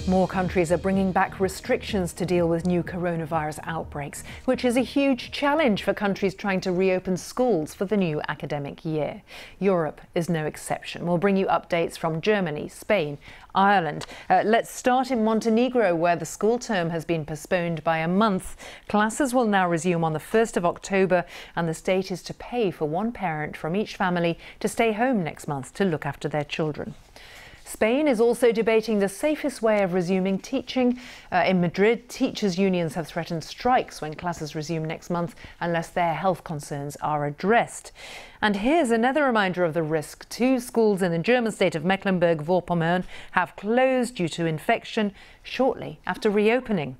More countries are bringing back restrictions to deal with new coronavirus outbreaks, which is a huge challenge for countries trying to reopen schools for the new academic year. Europe is no exception. We'll bring you updates from Germany, Spain, Ireland. Let's start in Montenegro, where the school term has been postponed by a month. Classes will now resume on the 1st of October, and the state is to pay for one parent from each family to stay home next month to look after their children. Spain is also debating the safest way of resuming teaching. In Madrid, teachers' unions have threatened strikes when classes resume next month unless their health concerns are addressed. And here's another reminder of the risk. 2 schools in the German state of Mecklenburg-Vorpommern have closed due to infection shortly after reopening.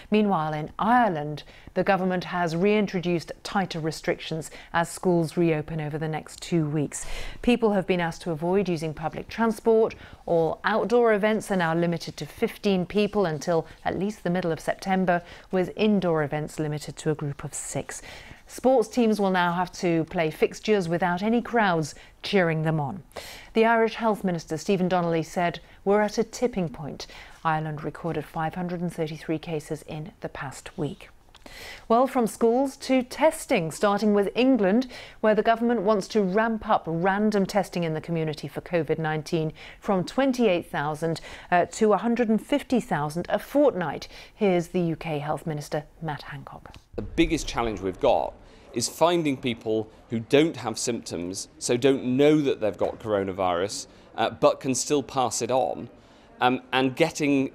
Meanwhile, in Ireland, the government has reintroduced tighter restrictions as schools reopen over the next 2 weeks. People have been asked to avoid using public transport. All outdoor events are now limited to 15 people until at least the middle of September, with indoor events limited to a group of 6. Sports teams will now have to play fixtures without any crowds cheering them on. The Irish Health Minister, Stephen Donnelly, said we're at a tipping point. Ireland recorded 533 cases in the past week. Well, from schools to testing, starting with England, where the government wants to ramp up random testing in the community for COVID-19 from 28,000 to 150,000 a fortnight. Here's the UK Health Minister, Matt Hancock. The biggest challenge we've got is finding people who don't have symptoms, so don't know that they've got coronavirus, but can still pass it on, and getting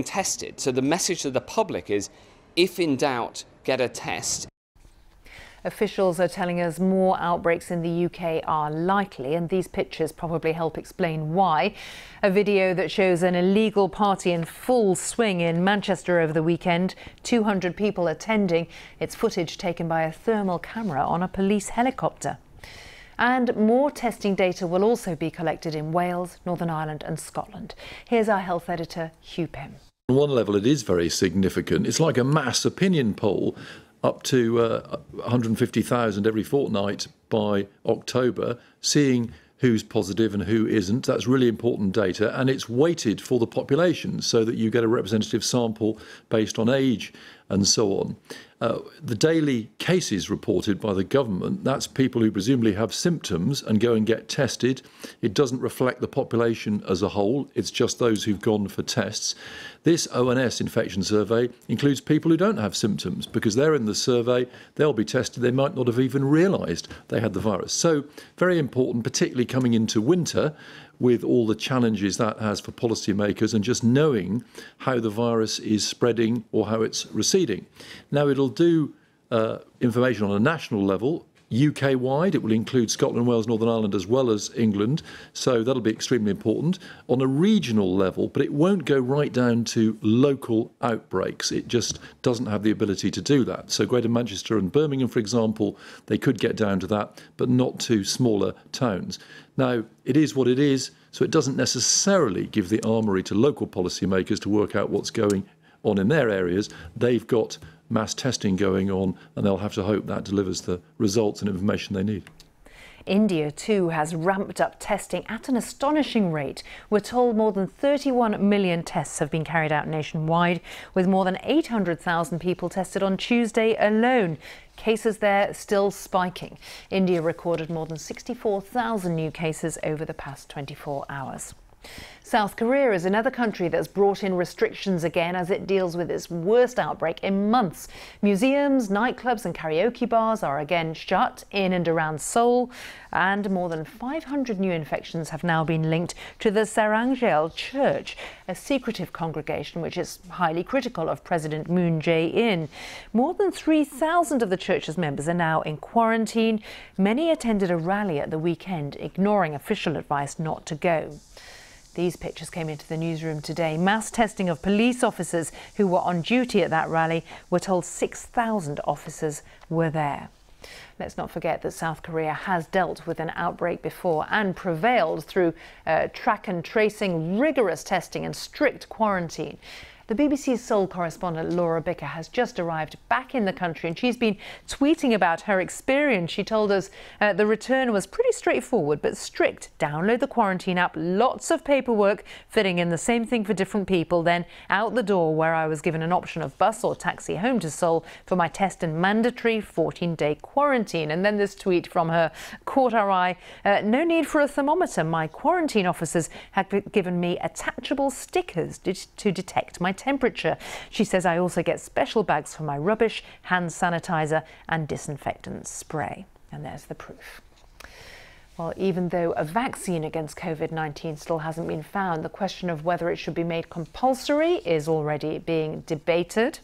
tested. So the message to the public is, if in doubt, get a test. Officials are telling us more outbreaks in the UK are likely, and these pictures probably help explain why. A video that shows an illegal party in full swing in Manchester over the weekend, 200 people attending. It's footage taken by a thermal camera on a police helicopter. And more testing data will also be collected in Wales, Northern Ireland and Scotland. Here's our health editor, Hugh Pym. On one level, it is very significant. It's like a mass opinion poll, up to 150,000 every fortnight by October, seeing who's positive and who isn't. That's really important data, and it's weighted for the population so that you get a representative sample based on age and so on. The daily cases reported by the government, that's people who presumably have symptoms and go and get tested. It doesn't reflect the population as a whole, it's just those who've gone for tests. This ONS infection survey includes people who don't have symptoms because they're in the survey, they'll be tested, they might not have even realised they had the virus. So very important, particularly coming into winter, with all the challenges that has for policymakers and just knowing how the virus is spreading or how it's receding. Now, it'll do information on a national level, UK-wide. It will include Scotland, Wales, Northern Ireland as well as England, so that'll be extremely important. On a regional level, but it won't go right down to local outbreaks. It just doesn't have the ability to do that. So Greater Manchester and Birmingham, for example, they could get down to that, but not to smaller towns. Now, it is what it is, so it doesn't necessarily give the armoury to local policymakers to work out what's going on in their areas. They've got mass testing going on, and they'll have to hope that delivers the results and information they need. India, too, has ramped up testing at an astonishing rate. We're told more than 31 million tests have been carried out nationwide, with more than 800,000 people tested on Tuesday alone. Cases there still spiking. India recorded more than 64,000 new cases over the past 24 hours. South Korea is another country that's brought in restrictions again as it deals with its worst outbreak in months. Museums, nightclubs and karaoke bars are again shut in and around Seoul, and more than 500 new infections have now been linked to the Sarangjel Church, a secretive congregation which is highly critical of President Moon Jae-in. More than 3,000 of the church's members are now in quarantine. Many attended a rally at the weekend, ignoring official advice not to go. These pictures came into the newsroom today. Mass testing of police officers who were on duty at that rally. We're told 6,000 officers were there. Let's not forget that South Korea has dealt with an outbreak before and prevailed through track and tracing, rigorous testing and strict quarantine. The BBC's Seoul correspondent Laura Bicker has just arrived back in the country and she's been tweeting about her experience. She told us the return was pretty straightforward but strict. Download the quarantine app, lots of paperwork, fitting in the same thing for different people, then out the door where I was given an option of bus or taxi home to Seoul for my test and mandatory 14-day quarantine. And then this tweet from her caught our eye. No need for a thermometer. My quarantine officers had given me attachable stickers to detect my temperature. She says I also get special bags for my rubbish, hand sanitizer and disinfectant spray. And there's the proof. Well, even though a vaccine against COVID-19 still hasn't been found, the question of whether it should be made compulsory is already being debated.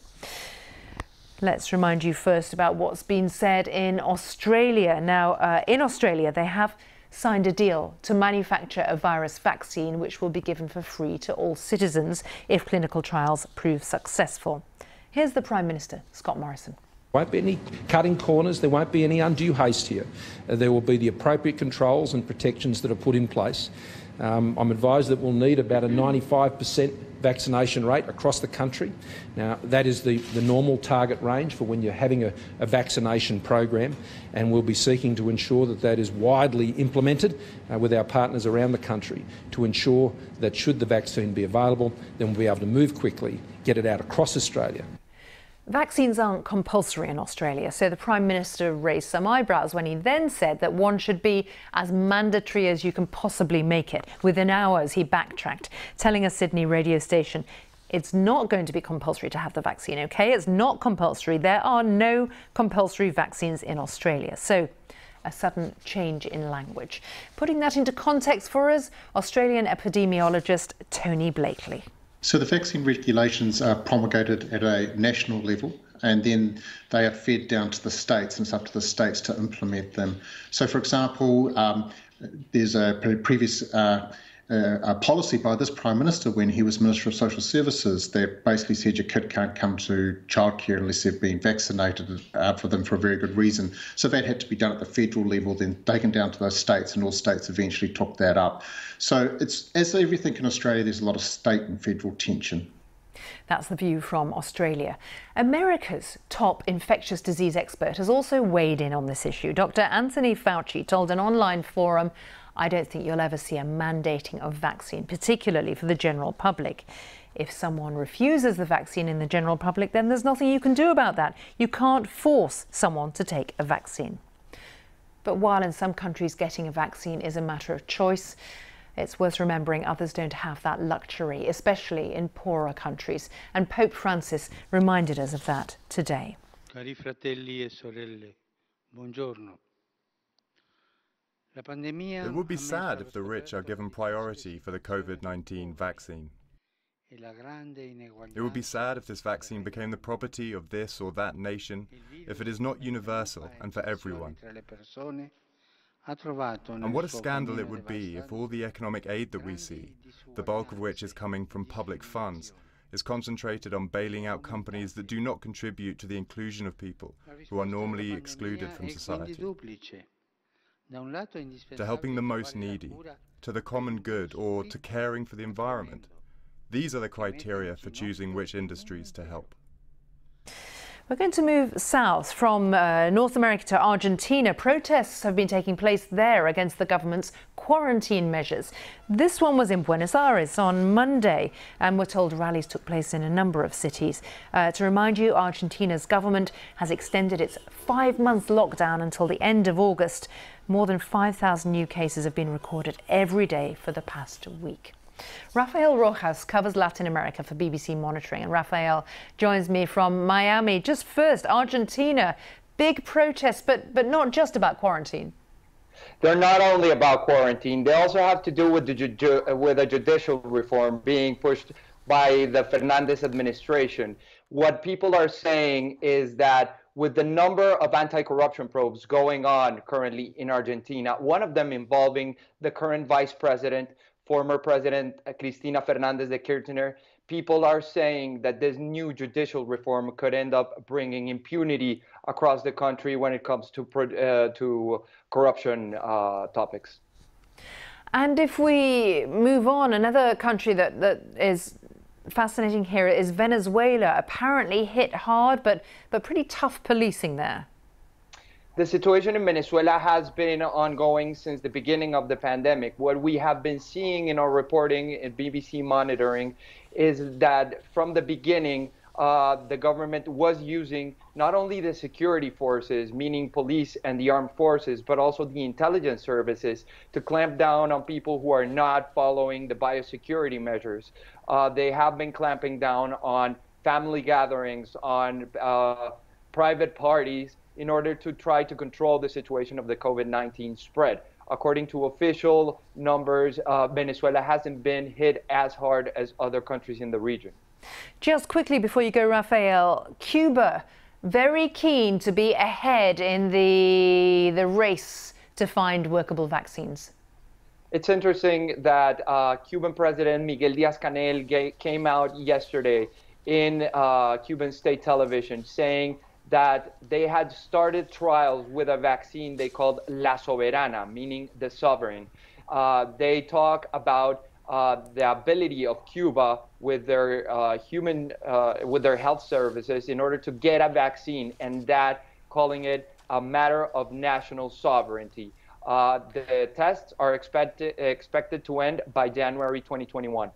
Let's remind you first about what's been said in Australia. Now, in Australia, they have signed a deal to manufacture a virus vaccine which will be given for free to all citizens if clinical trials prove successful. Here's the Prime Minister, Scott Morrison. There won't be any cutting corners, there won't be any undue haste here. There will be the appropriate controls and protections that are put in place. I'm advised that we'll need about a 95% vaccination rate across the country. Now, that is the normal target range for when you're having a vaccination program, and we'll be seeking to ensure that that is widely implemented with our partners around the country to ensure that should the vaccine be available, then we'll be able to move quickly, get it out across Australia. Vaccines aren't compulsory in Australia, so the Prime Minister raised some eyebrows when he then said that one should be as mandatory as you can possibly make it. Within hours, he backtracked, telling a Sydney radio station, it's not going to be compulsory to have the vaccine, OK? It's not compulsory. There are no compulsory vaccines in Australia. So a sudden change in language. Putting that into context for us, Australian epidemiologist Tony Blakely. So the vaccine regulations are promulgated at a national level and then they are fed down to the states, and it's up to the states to implement them. So, for example, there's a previous policy by this Prime Minister when he was Minister of Social Services that basically said your kid can't come to childcare unless they've been vaccinated for them for a very good reason. So that had to be done at the federal level, then taken down to those states, and all states eventually took that up. So it's, as everything in Australia, there's a lot of state and federal tension. That's the view from Australia. America's top infectious disease expert has also weighed in on this issue. Dr. Anthony Fauci told an online forum, I don't think you'll ever see a mandating of vaccine, particularly for the general public. If someone refuses the vaccine in the general public, then there's nothing you can do about that. You can't force someone to take a vaccine. But while in some countries getting a vaccine is a matter of choice, it's worth remembering others don't have that luxury, especially in poorer countries. And Pope Francis reminded us of that today. Cari fratelli e sorelle, buongiorno. It would be sad if the rich are given priority for the COVID-19 vaccine. It would be sad if this vaccine became the property of this or that nation, if it is not universal and for everyone. And what a scandal it would be if all the economic aid that we see, the bulk of which is coming from public funds, is concentrated on bailing out companies that do not contribute to the inclusion of people who are normally excluded from society, to helping the most needy, to the common good, or to caring for the environment. These are the criteria for choosing which industries to help. We're going to move south from North America to Argentina. Protests have been taking place there against the government's quarantine measures. This one was in Buenos Aires on Monday, and we're told rallies took place in a number of cities. To remind you, Argentina's government has extended its 5-month lockdown until the end of August. More than 5,000 new cases have been recorded every day for the past week. Rafael Rojas covers Latin America for BBC Monitoring, and Rafael joins me from Miami. Just first, Argentina, big protests, but not just about quarantine. They're not only about quarantine, they also have to do with a judicial reform being pushed by the Fernandez administration. What people are saying is that with the number of anti-corruption probes going on currently in Argentina, one of them involving the current vice president, former President Cristina Fernandez de Kirchner, people are saying that this new judicial reform could end up bringing impunity across the country when it comes to corruption topics. And if we move on, another country that is fascinating here is Venezuela, apparently hit hard, but pretty tough policing there. The situation in Venezuela has been ongoing since the beginning of the pandemic. What we have been seeing in our reporting and BBC monitoring is that from the beginning, the government was using not only the security forces, meaning police and the armed forces, but also the intelligence services to clamp down on people who are not following the biosecurity measures. They have been clamping down on family gatherings, on private parties, in order to try to control the situation of the COVID-19 spread. According to official numbers, Venezuela hasn't been hit as hard as other countries in the region. Just quickly before you go, Rafael, Cuba, very keen to be ahead in the race to find workable vaccines. It's interesting that Cuban President Miguel Díaz-Canel came out yesterday in Cuban state television saying that they had started trials with a vaccine they called La Soberana, meaning the sovereign. They talk about the ability of Cuba with their with their health services in order to get a vaccine, and that calling it a matter of national sovereignty. The tests are expected to end by January 2021.